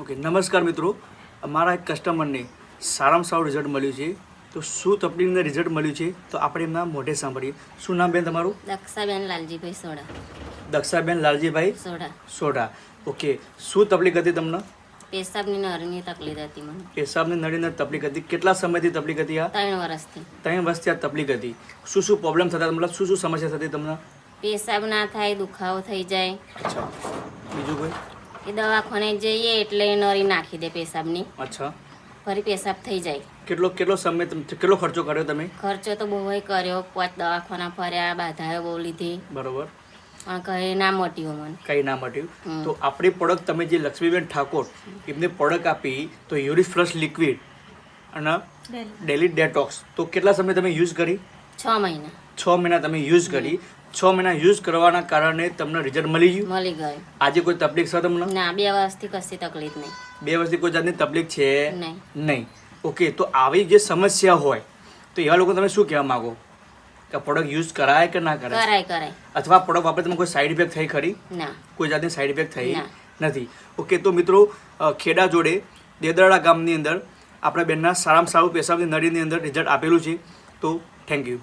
Okay નમસ્કાર મિત્રો, અમારા એક કસ્ટમરને સારામાં સારું રિઝલ્ટ મળ્યું છે. તો શું તકલીફને રિઝલ્ટ મળ્યું છે તો આપણે એમના મોઢે સાંભળીએ. શું નામ બેન તમારું? દક્ષાબેન લાલજીભાઈ સોડા. દક્ષાબેન લાલજીભાઈ સોડા. સોઢા. ઓકે, શું તકલીફ હતી તમને? પેશાબની નળની તકલીફ હતી મને. પેશાબની નળીની તકલીફ હતી. કેટલા સમયથી તકલીફ હતી? આ 3 વર્ષથી. 3 વર્ષથી આ તકલીફ હતી. શું શું પ્રોબ્લેમ થતા? મતલબ શું શું સમસ્યા થતી તમને? પેશાબ ના થાય, દુખાવો થઈ જાય. અચ્છા, બીજું કોઈ? એ દવાખાને જઈએ એટલે નળી નાખી દે પેશાબની, અચ્છા, ફરી પેશાબ થઈ જાય. કેટલો સમય કેટલો ખર્ચો કર્યો તમે? ખર્ચો તો બહુ કર્યો, 5 દવાખાના ફર્યા, બાધાઓ બહુ લીધી, બરોબર, પણ કહે ના મટ્યું મને. કંઈ ના મટ્યું. તો આપણી પ્રોડક્ટ તમે જે લક્ષ્મીબેન ઠાકોર એમને પ્રોડક્ટ આપી, તો યુરિક ફ્લશ લિક્વિડ અને ડેલી ડેટોક્સ, તો કેટલા સમય તમે યુઝ કરી? 6 મહિના. 6 મહિના તમે યુઝ કરી. 6 મહિના યુઝ કરવાના કારણે તમને રિઝલ્ટ મળી ગયું. મળી ગયું. આજે કોઈ તકલીફ છે તમને? ના, 2 વર્ષથી કશી તકલીફ નહીં. 2 વર્ષથી કોઈ જાતની તકલીફ છે નહીં. નહીં. ઓકે, તો આવી જે સમસ્યા હોય તો એવા લોકો તમે શું કહેવા માંગો કે પ્રોડક્ટ યુઝ કરાય કે ના કરાય? કરાય. અથવા પ્રોડક્ટ વાપરે તમે કોઈ સાઈડ ઇફેક્ટ થઈ ખરી? ના. કોઈ જાતની સાઈડ ઇફેક્ટ થઈ ના. નથી. ઓકે, તો મિત્રો ખેડા જોડે દેદરાડા ગામની અંદર આપણા બેનના સારામાં સારું પેશાબની નળીની અંદર રિઝલ્ટ આપેલું છે. તો થેન્ક યુ.